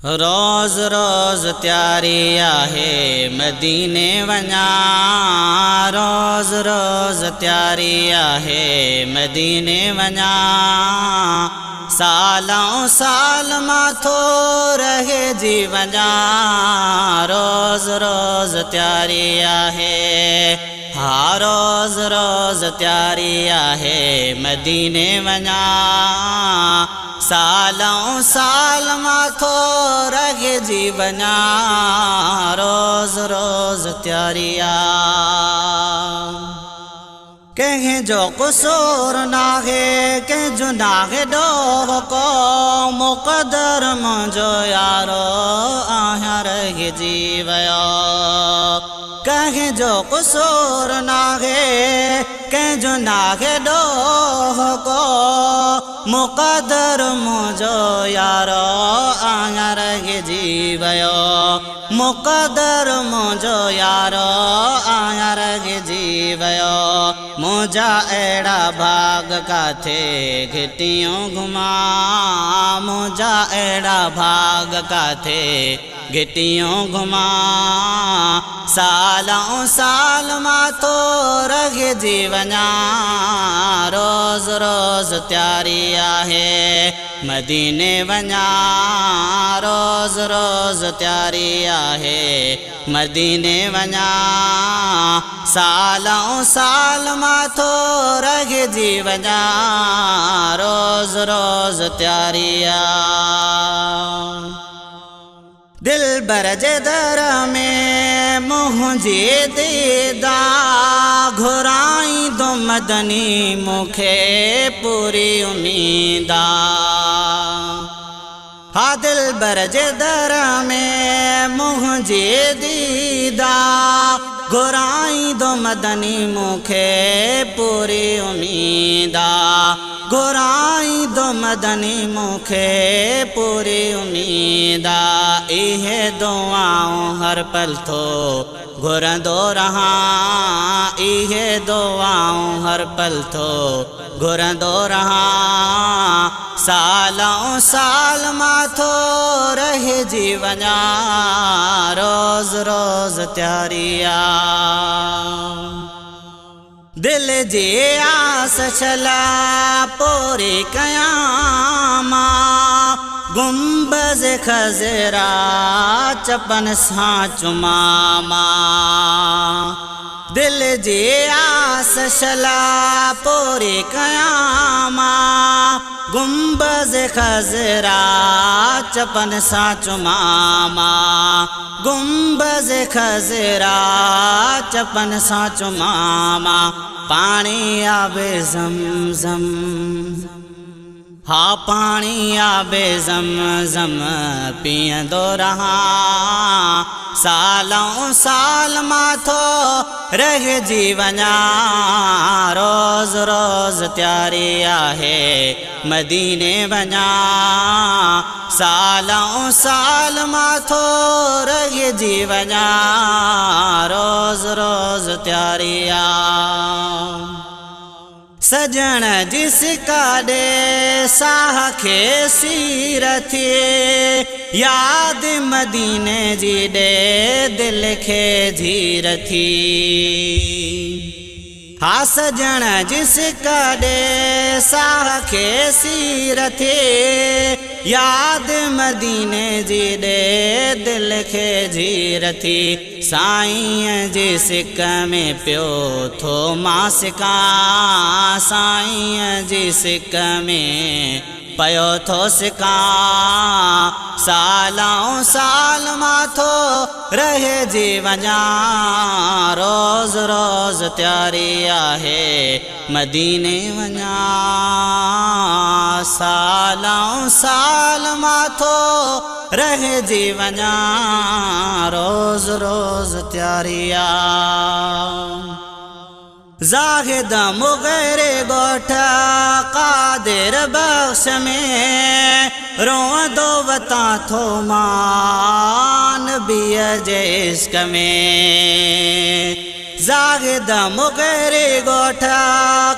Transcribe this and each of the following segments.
रोज़ रोज़ तैयारी आहे मदीने वञा, रोज़ रोज़ तैयारी आहे मदीने वञा। सालों साल माथो रहे जी वञा, रोज़ रोज़ तैयारी आहे। हाँ रोज़ रोज़ तैयारी आहे मदीने वञा, सालों साल माथो रहे जी वञा, रोज़ रोज़ तैयारी आहे। कहीं जो क़सूर नाहे कंहिंजो नाहे ॾोह को, मुक़दर मुंहिंजो यारो आहियां रहिजी वियो। कहीं जो क़सूर नाहे कंहिंजो नाहे ॾोह को, मुक़दर मुंहिंजो यारो आहियां रहिजी वियो। मुक़दर मुंहिंजो यारो आहियां रहिजी वियो। मुंहिंजा अहिड़ा भाग काथे घिटियूं घुमा, मुंहिंजा अहिड़ा भाग काथे घिटियूं घुमा। सालों साल माथो रहिजी वञा, रोज़ रोज़ तैयारी आहे मदीने वञा, रोज़ रोज़ तैयारी आहे मदीने वञा। सालों साल माथो रहिजी वञा, रोज़ रोज़ तैयारी आहे। दिलबर जे दर में मुंहिंजी दीदा, घुराई दो मदनी मूंखे पूरी उम्मीद आ। हाँ दिलबर जे दर में मुंहिंजी दीदा, घुराई दो मदनी मूंखे पूरी उम्मीद आ। घुराई दो मदनी मूंखे पूरी उम्मीद आ। इहे दुआऊं हर पल थो घुरंदो रहां, इहे दुआऊं हर पल थो घुरंदो रहां। सालों साल माथो रहिजी वञा, रोज़ रोज़ तैयारी आहे। दिल जी आस छला पूरी कयां मां, गुंबज़ खज़रा चपन सां चुमां मां। दिल जी आस छला पूरी कयां मां, गुंबज़ खज़रा चपन सां चुमां मां। गुंबज़ खज़रा चपन सां चुमां मां। पानी आबे ज़मज़म, हाँ पानी आबे ज़मज़म पीअंदो रहां। सालों साल माथो रहिजी वञा, रोज़ रोज़ तैयारी आहे मदीने वञा। सालों साल माथो रहिजी वञा, रोज़ रोज़ तैयारी आहे। सजण जिस काॾे साह खे सीर थिए, याद मदीने जी ॾे दिल खे झीर थी। हाँ सजण जिस काॾे साह खे सीर थिए, याद मदीने जी ॾे दिल खे झीर थी। साईं जी सिक में पियो थो मासिका, साईं जी सिक में पयो थो सिका। सालों साल माथो रहिजी वञा, रोज़ रोज़ तैयारी आहे मदीने वञा। सालों साल माथो रहिजी वञा, रोज़ रोज़ तैयारी आहे। ज़ाहिद मुग़ैर ॻोठ क़ादिर बख़्श में, रोअंदो वतां थो मां नबीअ जे इश्क़ में। ज़ाहिद मुग़ैर ॻोठ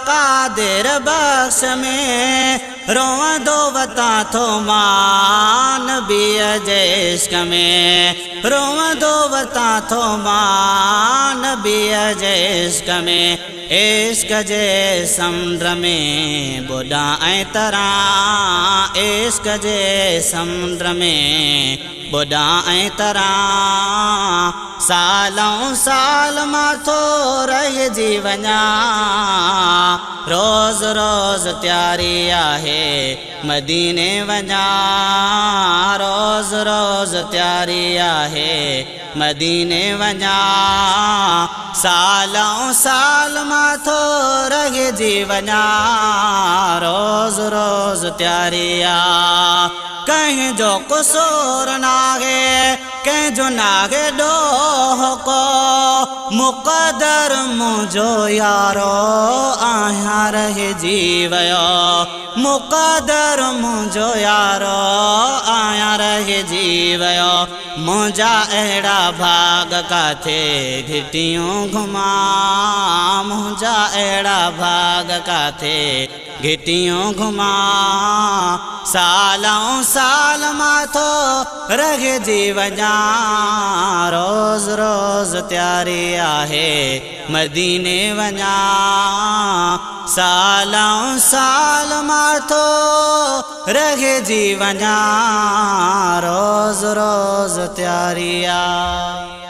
क़ादिर बख़्श में, रोवंदो वतां थो मां नबीअ जे इश्क में, रोवंदो वतां थो मां नबीअ जे इश्क में। इश्क जे समुंड में ॿोॾां ऐं तरां, इश्क जे समुंड में ॿोॾां ऐं तरां। सालों साल मां थो रहिजी वञा, रोज़ रोज़ तयारी आहे मदीने वञा, रोज़ रोज़ तयारी आहे मदीने वञा। सालों साल मां थो रहिजी वञा, रोज़ रोज़ तयारी आहे। कंहिंजो क़सूर नाहे, कंहिंजो नाहे ॾोह को, मुक़दर मुंहिंजो यारो आहियां रहिजी वियो, मुक़दर मुंहिंजो यारो आहियां रहिजी वियो। मुंहिंजा अहिड़ा भाग काथे घिटियूं घुमां, मुंहिंजा अहिड़ा भाग काथे घिटियूं घुमां। सालों साल मां थो रहिजी वञा, रोज़ रोज़ तयारी आहे मदीने वञा। सालों साल मां थो रहिजी वञा, रोज़ रोज़ तयारी आहे।